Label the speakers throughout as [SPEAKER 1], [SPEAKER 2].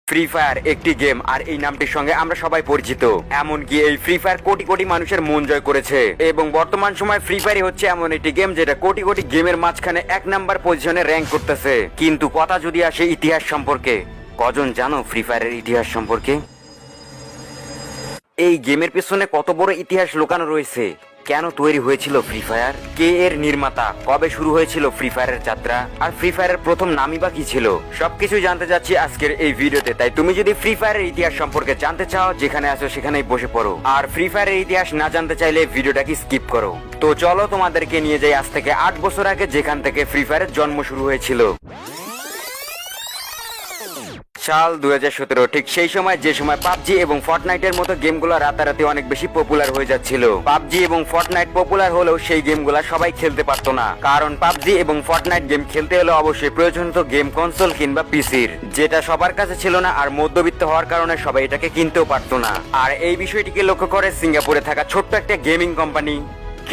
[SPEAKER 1] Free fire একটি game, আর এই নামটির সঙ্গে আমরা সবাই পরিচিত। এমনকি এই ফ্রি ফায়ার কোটি কোটি মানুষের মন জয় করেছে, এবং বর্তমান সময় ফ্রি ফায়ারই হচ্ছে এমন একটি গেম যেটা কোটি কোটি গেমের মাঝখানে 1 নাম্বার পজিশনে র্যাঙ্ক করতেছে। কিন্তু কথা যদি আসে ইতিহাস সম্পর্কে, কজন জানো ফ্রি ফায়ারের ইতিহাস সম্পর্কে? এই গেমের পেছনে কত বড় ইতিহাস লুকানো রয়েছে, কেন তৈরি হয়েছিল ফ্রি ফায়ার, কে এর নির্মাতা, কবে শুরু হয়েছিল ফ্রি ফায়ারের যাত্রা, আর ফ্রি ফায়ারের প্রথম নামই বা কি ছিল, সবকিছু জানতে যাচ্ছি আজকের এই ভিডিওতে। তাই তুমি যদি ফ্রি ফায়ারের ইতিহাস সম্পর্কে জানতে চাও, যেখানে আছো সেখানেই বসে পড়ো। আর ফ্রি ফায়ারের ইতিহাস না জানতে চাইলে ভিডিওটাকে স্কিপ করো। তো চলো তোমাদেরকে নিয়ে যাই আজ থেকে 8 বছর আগে, যেখান থেকে ফ্রি ফায়ারের জন্ম শুরু হয়েছিল। সাল 2017, ঠিক সেই সময় যে সময় পাবজি এবং ফর্টনাইটের মতো গেমগুলো রাতারাতি অনেক বেশি পপুলার হয়ে যাচ্ছিল। পাবজি এবং ফর্টনাইট পপুলার হলেও সেই গেমগুলো সবাই খেলতে পারতো না, কারণ পাবজি এবং ফর্টনাইট গেম খেলতে হলে অবশ্যই প্রয়োজন হতো গেম কনসোল কিংবা পিসির, যেটা সবার কাছে ছিল না, আর মধ্যবিত্ত হওয়ার কারণে সবাই এটাকে কিনতেও পারতো না। আর এই বিষয়টিকে লক্ষ্য করে সিঙ্গাপুরে থাকা ছোট্ট একটা গেমিং কোম্পানি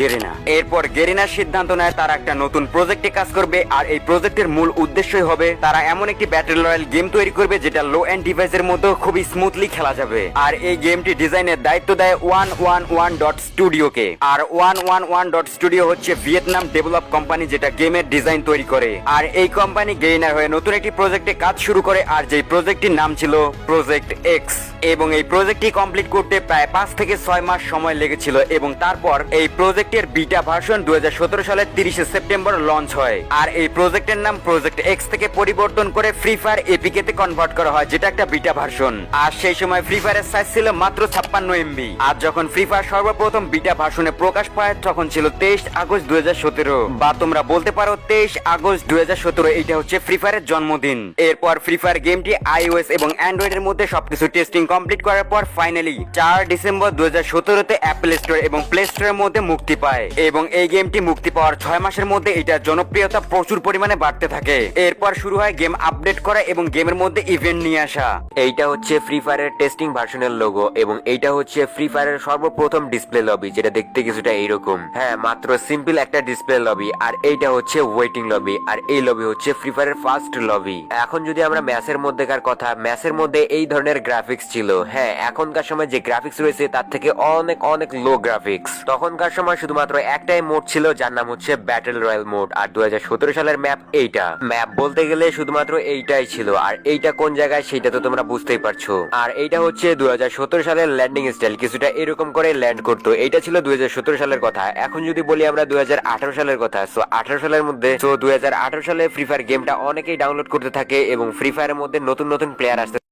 [SPEAKER 1] গেরিনা, এরপর গেরিনার সিদ্ধান্ত নেয় তারা একটা নতুন প্রজেক্টে কাজ করবে। আর এই প্রজেক্টের মূল উদ্দেশ্যই হবে তারা এমন একটি ব্যাটল রয়্যাল গেম তৈরি করবে যেটা লো এন্ড ডিভাইসের মধ্যে খুবই স্মুথলি খেলা যাবে। আর এই গেমটি ডিজাইনের দায়িত্ব দেয় 111.studio-কে। আর 111.studio হচ্ছে ভিয়েতনাম ডেভেলপ কোম্পানি, যেটা গেমের ডিজাইন তৈরি করে। আর এই কোম্পানি গেরিনার হয়ে নতুন একটি প্রজেক্টে কাজ শুরু করে, আর যেই প্রজেক্টটির নাম ছিল প্রজেক্ট এক্স। এবং এই প্রজেক্টটি কমপ্লিট করতে প্রায় 5 থেকে 6 মাস সময় লেগেছিল, এবং তারপর এই প্রজেক্টের বিটা ভার্সন 2017 সালের 30 সেপ্টেম্বর লঞ্চ হয়। আর এই প্রজেক্টের নাম প্রজেক্ট এক্স থেকে পরিবর্তন করে ফ্রি ফায়ার এপিকে তে কনভার্ট করা হয়, যেটা একটা বিটা ভার্সন। আর সেই সময় ফ্রি ফায়ারের সাইজ ছিল মাত্র 56 MB। আর যখন ফ্রি ফায়ার সর্বপ্রথম বিটা ভার্সনে প্রকাশ পায় তখন ছিল 23 আগস্ট 2017, বা তোমরা বলতে পারো 23 আগস্ট 2017। এইটা হচ্ছে ফ্রি ফায়ারের জন্মদিন। এরপর ফ্রি ফায়ার গেমটি iOS এবং অ্যান্ড্রয়েডের মধ্যে সবকিছু টেস্টিং কমপ্লিট করার পর ফাইনালি 4 ডিসেম্বর 2017 তে অ্যাপল স্টোর এবং প্লে স্টোরের মধ্যে মুক্তি পায়। এবং এই গেমটি মুক্তি পাওয়ার 6 মাসের মধ্যে এটার জনপ্রিয়তা প্রচুর পরিমাণে বাড়তে থাকে। এরপর শুরু হয় গেম আপডেট করা এবং গেমের মধ্যে ইভেন্ট নিয়ে আসা। এইটা হচ্ছে ফ্রি ফায়ারের টেস্টিং ভার্সনের লোগো, এবং এইটা হচ্ছে ফ্রি ফায়ারের সর্বপ্রথম ডিসপ্লে লবি, যেটা দেখতে কিছুটা এইরকম। হ্যাঁ, মাত্র সিম্পল একটা ডিসপ্লে লবি। আর এইটা হচ্ছে ওয়েটিং লবি, আর এই লবি হচ্ছে ফ্রি ফায়ারের ফার্স্ট লবি। এখন যদি আমরা ম্যাচের মধ্যেকার কথা, ম্যাচের মধ্যে এই ধরনের গ্রাফিক্স ছিল। হ্যাঁ, এখনকার সময় যে গ্রাফিক্স রয়েছে তার থেকে অনেক অনেক লো গ্রাফিক্স। তখনকার সময় শুধুমাত্র একটাই মোড ছিল, যার নাম হচ্ছে ব্যাটল রয়্যাল মোড। আর 2017 সালের ম্যাপ এইটা। ম্যাপ বলতে গেলে শুধুমাত্র এইটাই ছিল। আর এইটা কোন জায়গায় সেটা তো তোমরা বুঝতেই পারছো। আর এইটা হচ্ছে 2017 সালের ল্যান্ডিং স্টাইল, কিছুটা এরকম করে ল্যান্ড করতো। এইটা ছিল 2017 সালের কথা। এখন যদি বলি আমরা 2018 সালের কথা, সো 18 সালের মধ্যে 2018 সালে ফ্রি ফায়ার গেমটা অনেকেই ডাউনলোড করতে থাকে, এবং ফ্রি ফায়ারের মধ্যে নতুন নতুন প্লেয়ার আসতে